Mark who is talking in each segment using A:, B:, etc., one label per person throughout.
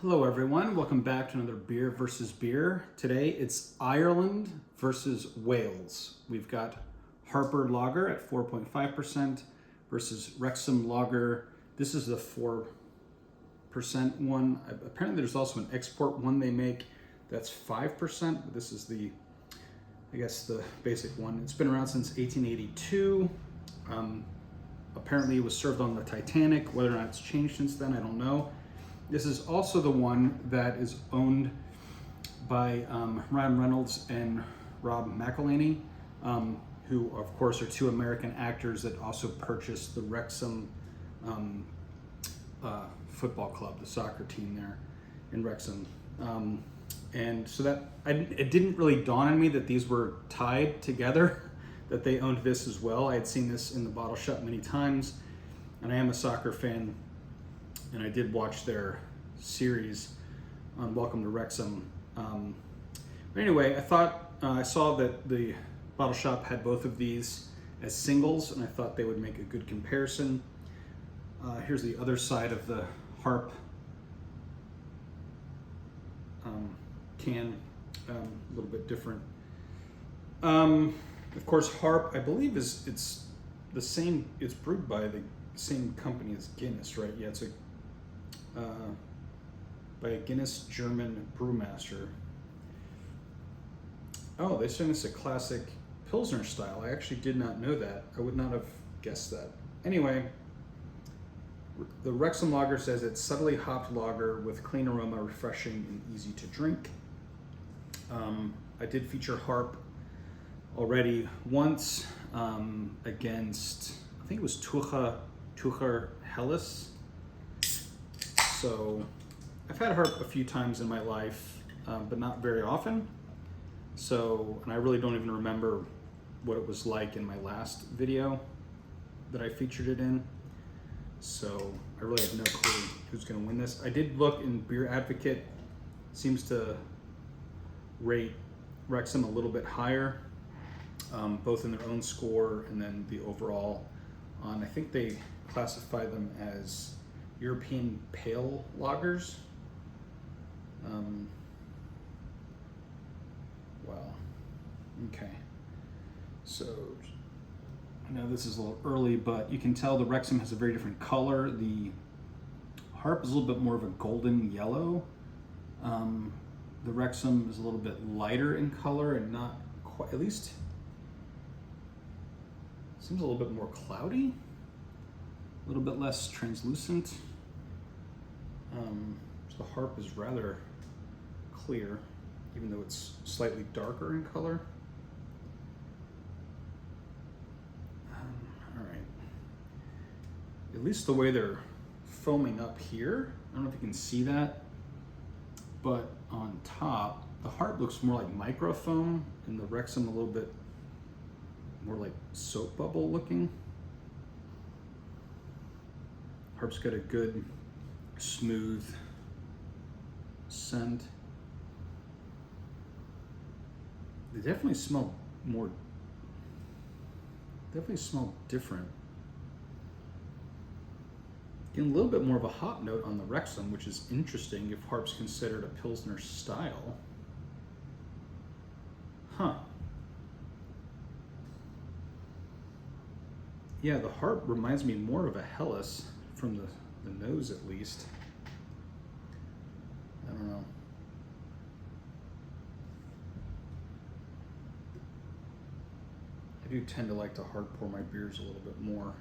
A: Hello everyone, welcome back to another Beer versus Beer. Today it's Ireland versus Wales. We've got Harper Lager at 4.5% versus Wrexham Lager. This is the 4% one. Apparently there's also an export one they make that's 5%, but this is the basic one. It's been around since 1882. Apparently it was served on the Titanic. Whether or not it's changed since then, I don't know. This is also the one that is owned by Ryan Reynolds and Rob McElhenney, who of course are two American actors that also purchased the Wrexham football club, the soccer team there in Wrexham. And so that it didn't really dawn on me that these were tied together, that they owned this as well. I had seen this in the bottle shop many times, and I am a soccer fan. And I did watch their series on Welcome to Wrexham. But anyway, I thought I saw that the bottle shop had both of these as singles, and I thought they would make a good comparison. Here's the other side of the Harp can, a little bit different. Of course, Harp, I believe, it's the same. It's brewed by the same company as Guinness, right? Yeah, it's by a Guinness German brewmaster. Oh, they sent us a classic Pilsner style. I actually did not know that. I would not have guessed that. Anyway, the Wrexham Lager says it's subtly hopped lager with clean aroma, refreshing and easy to drink. I did feature Harp already once against, I think it was Tucher Hellas. So I've had Harp a few times in my life, but not very often. So, and I really don't even remember what it was like in my last video that I featured it in. So I really have no clue who's gonna win this. I did look in Beer Advocate, seems to rate Wrexham a little bit higher, both in their own score and then the overall on, I think they classify them as European pale lagers. Wow. Okay. So I know this is a little early, but you can tell the Wrexham has a very different color. The Harp is a little bit more of a golden yellow. The Wrexham is a little bit lighter in color and not quite, at least seems a little bit more cloudy, a little bit less translucent. So the Harp is rather clear, even though it's slightly darker in color. All right. At least the way they're foaming up here, I don't know if you can see that, but on top, the Harp looks more like micro foam, and the Wrexham a little bit more like soap bubble looking. Harp's got a good smooth scent. They definitely smell different. Getting a little bit more of a hop note on the Wrexham, which is interesting if Harp's considered a Pilsner style. Huh. Yeah, the Harp reminds me more of a Helles from the nose, at least. I don't know. I do tend to like to hard pour my beers a little bit more.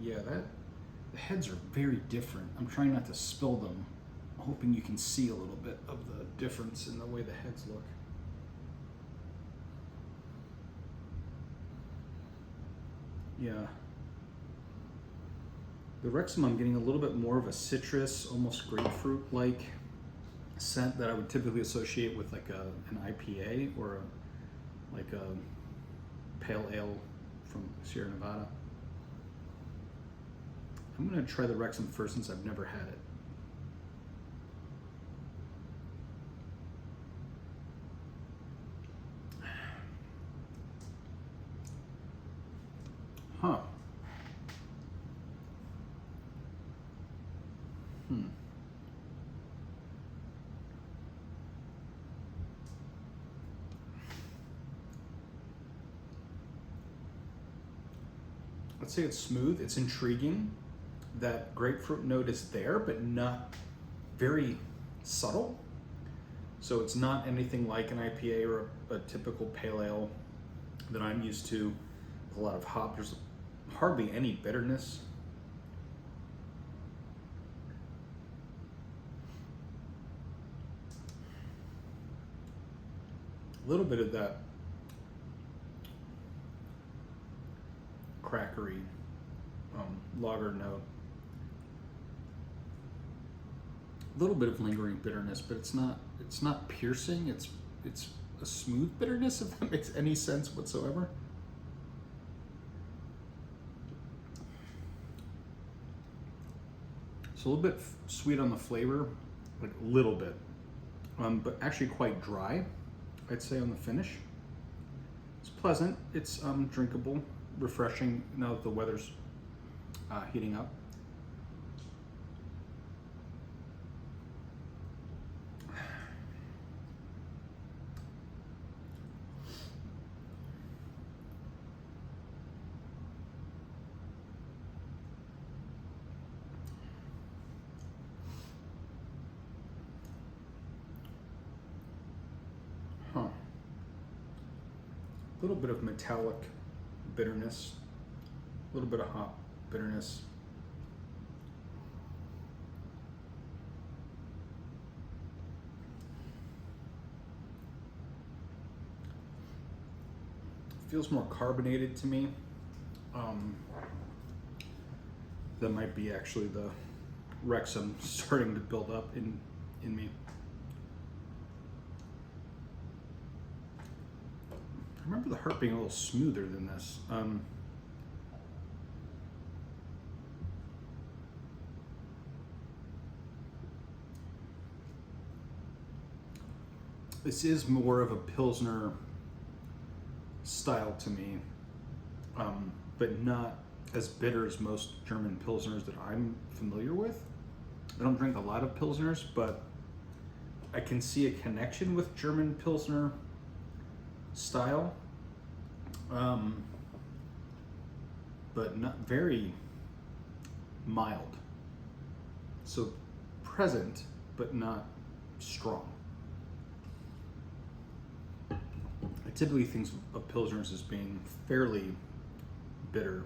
A: Yeah, the heads are very different. I'm trying not to spill them, hoping you can see a little bit of the difference in the way the heads look. Yeah. The Wrexham, I'm getting a little bit more of a citrus, almost grapefruit-like scent that I would typically associate with like an IPA or like a pale ale from Sierra Nevada. I'm gonna try the Wrexham first since I've never had it. Huh. let's say it's smooth, it's intriguing. That grapefruit note is there, but not very subtle. So it's not anything like an IPA or a typical pale ale that I'm used to. With a lot of hop, there's hardly any bitterness. A little bit of that crackery lager note. A little bit of lingering bitterness, but it's not piercing. It's a smooth bitterness, if that makes any sense whatsoever. It's a little bit sweet on the flavor, like a little bit, but actually quite dry, I'd say, on the finish. It's pleasant. It's drinkable, refreshing now that the weather's heating up. Huh. A little bit of metallic bitterness, a little bit of hop bitterness. Feels more carbonated to me. That might be actually the Wrexham starting to build up in me. I remember the Harp being a little smoother than this. This is more of a Pilsner style to me, but not as bitter as most German Pilsners that I'm familiar with. I don't drink a lot of Pilsners, but I can see a connection with German Pilsner style, but not very mild. So present, but not strong. I typically think of Pilsners as being fairly bitter.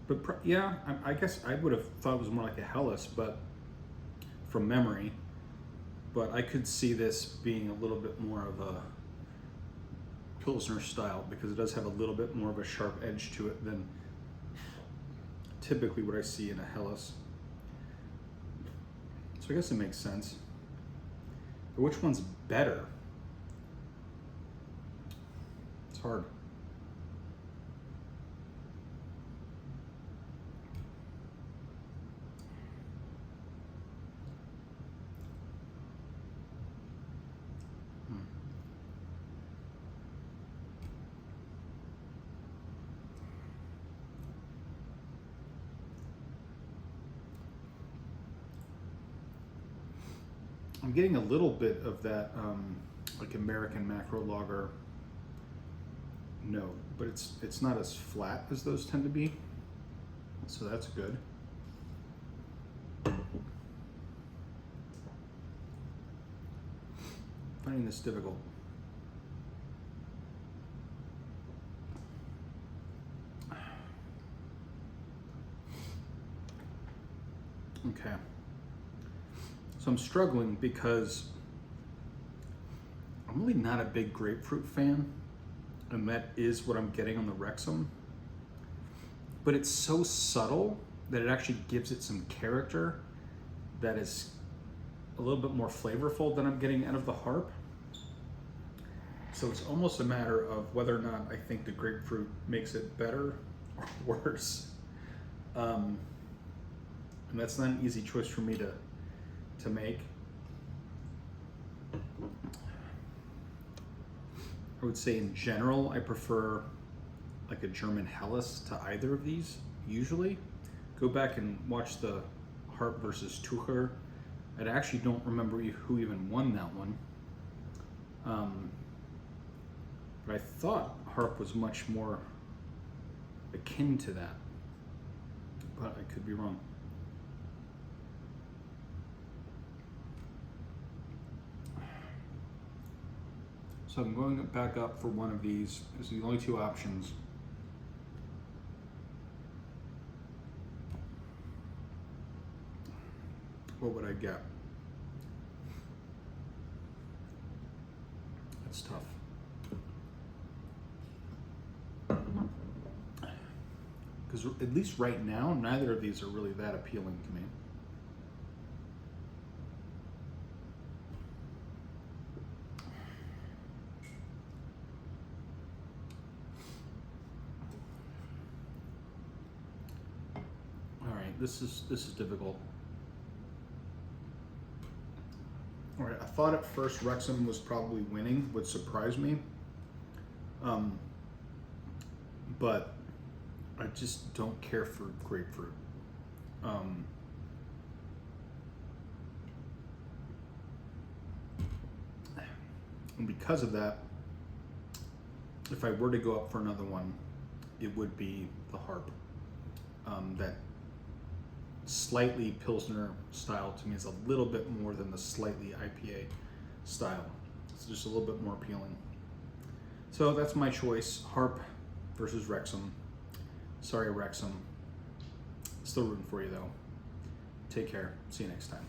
A: But yeah, I guess I would have thought it was more like a Helles, but from memory. But I could see this being a little bit more of a Pilsner style because it does have a little bit more of a sharp edge to it than typically what I see in a Helles. So I guess it makes sense. But which one's better? It's hard. I'm getting a little bit of that like American macro lager note, but it's not as flat as those tend to be, so that's good. Finding this difficult. Okay. So I'm struggling because I'm really not a big grapefruit fan, and that is what I'm getting on the Wrexham. But it's so subtle that it actually gives it some character that is a little bit more flavorful than I'm getting out of the Harp. So it's almost a matter of whether or not I think the grapefruit makes it better or worse. And that's not an easy choice for me to make. I would say in general, I prefer like a German Helles to either of these, usually. Go back and watch the Harp versus Tucher. I actually don't remember who even won that one. But I thought Harp was much more akin to that. But I could be wrong. So I'm going back up for one of these. These are the only two options. What would I get? That's tough. Because at least right now, neither of these are really that appealing to me. All right, this is difficult. All right, I thought at first Wrexham was probably winning, would surprise me. But I just don't care for grapefruit. And because of that, if I were to go up for another one, it would be the Harp. That slightly Pilsner style to me is a little bit more than the slightly IPA style. It's just a little bit more appealing. So that's my choice, Harp versus Wrexham. Sorry, Wrexham. Still rooting for you though. Take care. See you next time.